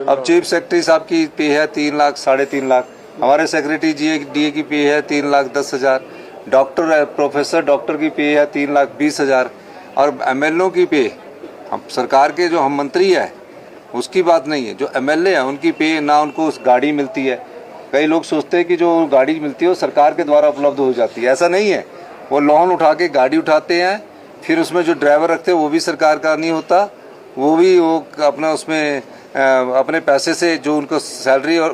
अब chief secretary साहब की पे है 3 लाख 3.5 लाख, हमारे सेक्रेटरी डीए की पे है 3,10,000, डॉक्टर प्रोफेसर डॉक्टर की पे है 3,20,000 और एमएलओ की पे, हम सरकार के जो हम मंत्री है उसकी बात नहीं है, जो एमएलए है उनकी पे ना उनको उस गाड़ी मिलती है। कई लोग सोचते हैं कि जो गाड़ी मिलती है वो सरकार के द्वारा उपलब्ध हो जाती है, ऐसा नहीं है। वो लोन उठा के गाड़ी उठाते हैं, फिर उसमें जो ड्राइवर रखते हैं वो भी सरकार का नहीं होता, वो भी वो अपना उसमें अपने पैसे से जो उनको सैलरी और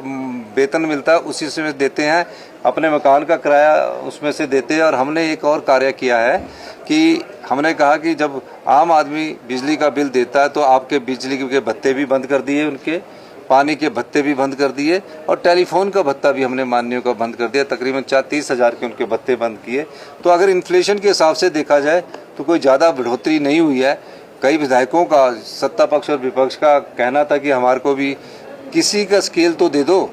वेतन मिलता है उसी से देते हैं, अपने मकान का किराया उसमें से देते हैं। और हमने एक और कार्य किया है कि हमने कहा कि जब आम आदमी बिजली का बिल देता है तो आपके बिजली के भत्ते भी बंद कर दिए, उनके पानी के भत्ते भी बंद कर दिए और टेलीफोन का भत्ता भी हमने माननीयों का बंद कर दिया। तकरीबन 30,000 के उनके भत्ते बंद किए। तो अगर इन्फ्लेशन के हिसाब से देखा जाए तो कोई ज़्यादा बढ़ोतरी नहीं हुई है। कई विधायकों का, सत्ता पक्ष और विपक्ष का कहना था कि हमारे को भी किसी का स्केल तो दे दो,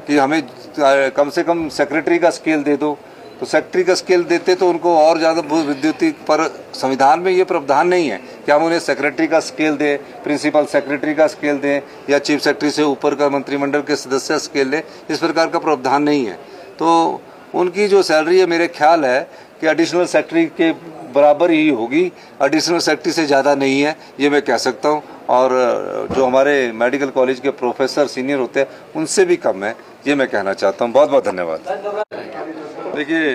कि हमें कम से कम सेक्रेटरी का स्केल दे दो। तो सेक्रेटरी का स्केल देते तो उनको और ज़्यादा विद्युतीय, पर संविधान में ये प्रावधान नहीं है कि हम उन्हें सेक्रेटरी का स्केल दें, प्रिंसिपल सेक्रेटरी का स्केल दें या चीफ सेक्रेटरी से ऊपर का मंत्रिमंडल के सदस्य स्केल दें, इस प्रकार का प्रावधान नहीं है। तो उनकी जो सैलरी है मेरे ख्याल है कि एडिशनल सेक्रेटरी के बराबर ही होगी, एडिशनल सेक्रेटरी से ज़्यादा नहीं है, ये मैं कह सकता हूँ। और जो हमारे मेडिकल कॉलेज के प्रोफेसर सीनियर होते हैं उनसे भी कम है, ये मैं कहना चाहता हूँ। बहुत बहुत धन्यवाद। देखिए,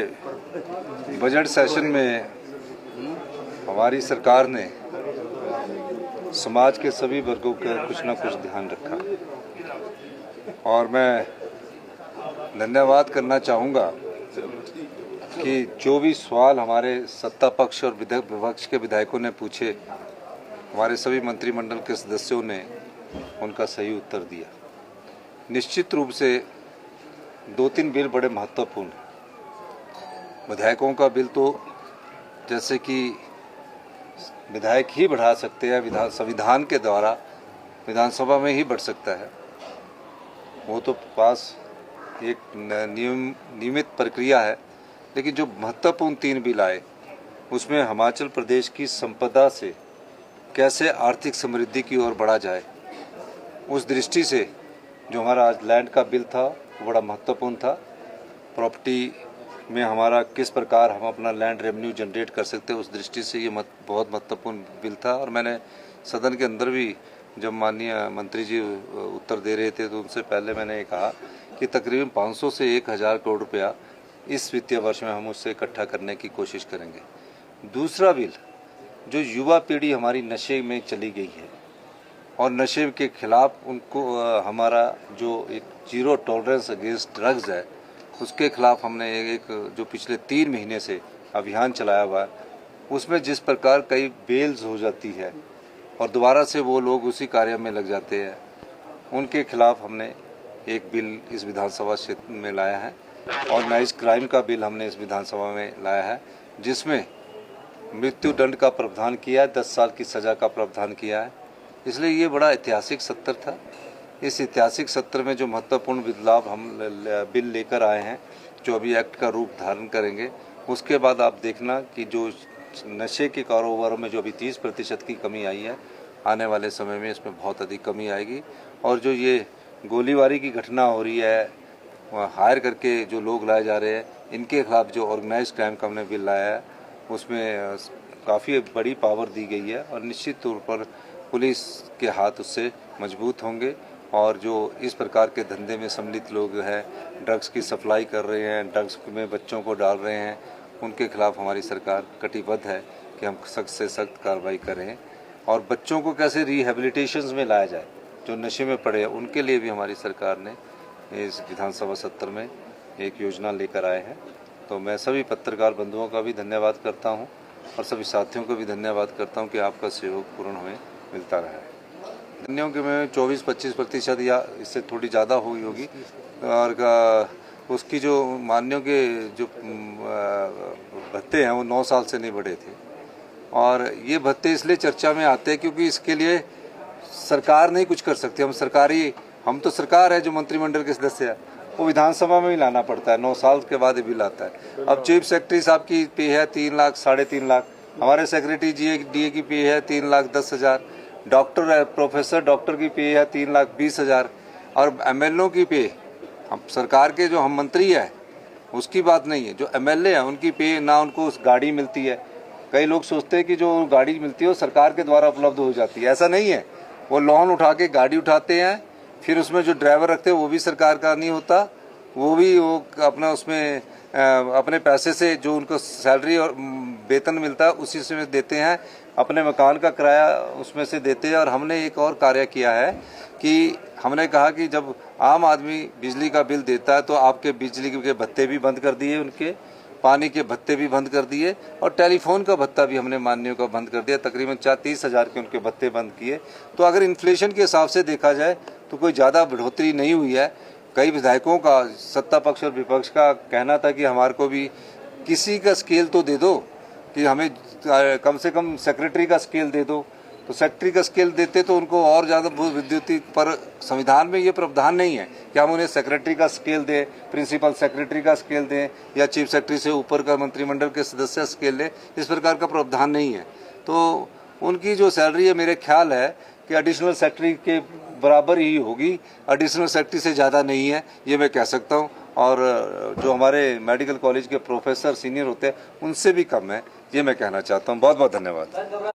बजट सेशन में हमारी सरकार ने समाज के सभी वर्गों का कुछ ना कुछ ध्यान रखा और मैं धन्यवाद करना चाहूँगा कि जो भी सवाल हमारे सत्ता पक्ष और विपक्ष के विधायकों ने पूछे, हमारे सभी मंत्रिमंडल के सदस्यों ने उनका सही उत्तर दिया। निश्चित रूप से 2-3 बिल बड़े महत्वपूर्ण हैं। विधायकों का बिल तो जैसे कि विधायक ही बढ़ा सकते हैं, संविधान के द्वारा विधानसभा में ही बढ़ सकता है, वो तो पास एक नियमित प्रक्रिया है। लेकिन जो महत्वपूर्ण 3 बिल आए उसमें हिमाचल प्रदेश की संपदा से कैसे आर्थिक समृद्धि की ओर बढ़ा जाए, उस दृष्टि से जो हमारा आज लैंड का बिल था वो बड़ा महत्वपूर्ण था। प्रॉपर्टी में हमारा किस प्रकार हम अपना लैंड रेवेन्यू जनरेट कर सकते हैं, उस दृष्टि से ये बहुत महत्वपूर्ण बिल था। और मैंने सदन के अंदर भी जब माननीय मंत्री जी उत्तर दे रहे थे तो उनसे पहले मैंने ये कहा कि तकरीबन 500 से 1,000 करोड़ रुपया इस वित्तीय वर्ष में हम उससे इकट्ठा करने की कोशिश करेंगे। दूसरा बिल, जो युवा पीढ़ी हमारी नशे में चली गई है और नशे के खिलाफ उनको हमारा जो एक जीरो टॉलरेंस अगेंस्ट ड्रग्स है उसके खिलाफ हमने एक जो पिछले 3 महीने से अभियान चलाया हुआ है, उसमें जिस प्रकार कई बेल्स हो जाती है और दोबारा से वो लोग उसी कार्य में लग जाते हैं, उनके खिलाफ हमने एक बिल इस विधानसभा क्षेत्र में लाया है। ऑर्गेनाइज क्राइम का बिल हमने इस विधानसभा में लाया है, जिसमें मृत्यु दंड का प्रावधान किया है, 10 साल की सज़ा का प्रावधान किया है। इसलिए ये बड़ा ऐतिहासिक सत्र था। इस ऐतिहासिक सत्र में जो महत्वपूर्ण बदलाव हम बिल लेकर आए हैं, जो अभी एक्ट का रूप धारण करेंगे, उसके बाद आप देखना कि जो नशे के कारोबारों में जो अभी 30% की कमी आई है, आने वाले समय में इसमें बहुत अधिक कमी आएगी। और जो ये गोलीबारी की घटना हो रही है, हायर करके जो लोग लाए जा रहे हैं, इनके खिलाफ जो ऑर्गेनाइज क्राइम का हमने बिल लाया है उसमें काफ़ी बड़ी पावर दी गई है और निश्चित तौर पर पुलिस के हाथ उससे मजबूत होंगे। और जो इस प्रकार के धंधे में सम्मिलित लोग हैं, ड्रग्स की सप्लाई कर रहे हैं, ड्रग्स में बच्चों को डाल रहे हैं, उनके खिलाफ हमारी सरकार कटिबद्ध है कि हम सख्त से सख्त कार्रवाई करें। और बच्चों को कैसे रिहेबिलिटेशन में लाया जाए, जो नशे में पड़े हैं, उनके लिए भी हमारी सरकार ने इस विधानसभा सत्र में एक योजना लेकर आए हैं। तो मैं सभी पत्रकार बंधुओं का भी धन्यवाद करता हूं और सभी साथियों को भी धन्यवाद करता हूं कि आपका सहयोग पूर्ण हमें मिलता रहा है। धन्यों के में 24-25% या इससे थोड़ी ज़्यादा हुई होगी। और उसकी जो मान्यों के जो भत्ते हैं वो 9 साल से नहीं बढ़े थे। और ये भत्ते इसलिए चर्चा में आते हैं क्योंकि इसके लिए सरकार नहीं कुछ कर सकती। हम तो सरकार है, जो मंत्रिमंडल के सदस्य है वो विधानसभा में ही लाना पड़ता है, 9 साल के बाद बिल आता है। अब चीफ सेक्रेटरी साहब की पे है 3 लाख 3.5 लाख, हमारे सेक्रेटरी डीए की पे है 3,10,000, डॉक्टर है, प्रोफेसर डॉक्टर की पे है 3,20,000 और एमएलओ की पे, हम सरकार के जो हम मंत्री है उसकी बात नहीं है, जो एमएलए है उनकी पे ना उनको उस गाड़ी मिलती है। कई लोग सोचते हैं कि जो गाड़ी मिलती है वो सरकार के द्वारा उपलब्ध हो जाती है, ऐसा नहीं है। वो लोन उठा के गाड़ी उठाते हैं, फिर उसमें जो ड्राइवर रखते हैं वो भी सरकार का नहीं होता, वो भी वो अपना उसमें अपने पैसे से जो उनको सैलरी और वेतन मिलता है उसी से देते हैं, अपने मकान का किराया उसमें से देते हैं। और हमने एक और कार्य किया है कि हमने कहा कि जब आम आदमी बिजली का बिल देता है तो आपके बिजली के भत्ते भी बंद कर दिए, उनके पानी के भत्ते भी बंद कर दिए और टेलीफोन का भत्ता भी हमने माननीयों का बंद कर दिया। तकरीबन 30,000 के उनके भत्ते बंद किए। तो अगर इन्फ्लेशन के हिसाब से देखा जाए तो कोई ज़्यादा बढ़ोतरी नहीं हुई है। कई विधायकों का, सत्ता पक्ष और विपक्ष का कहना था कि हमारे को भी किसी का स्केल तो दे दो, कि हमें कम से कम सेक्रेटरी का स्केल दे दो। तो सेक्रेटरी का स्केल देते तो उनको और ज़्यादा विद्युत, पर संविधान में ये प्रावधान नहीं है कि हम उन्हें सेक्रेटरी का स्केल दें, प्रिंसिपल सेक्रेटरी का स्केल दें या चीफ सेक्रेटरी से ऊपर का मंत्रिमंडल के सदस्य स्केल दें। इस प्रकार का प्रावधान नहीं है। तो उनकी जो सैलरी है मेरे ख्याल है कि एडिशनल सेक्रेटरी के बराबर ही होगी, एडिशनल सेक्रेटरी से ज़्यादा नहीं है, ये मैं कह सकता हूँ। और जो हमारे मेडिकल कॉलेज के प्रोफेसर सीनियर होते हैं उनसे भी कम है, ये मैं कहना चाहता हूँ। बहुत बहुत धन्यवाद।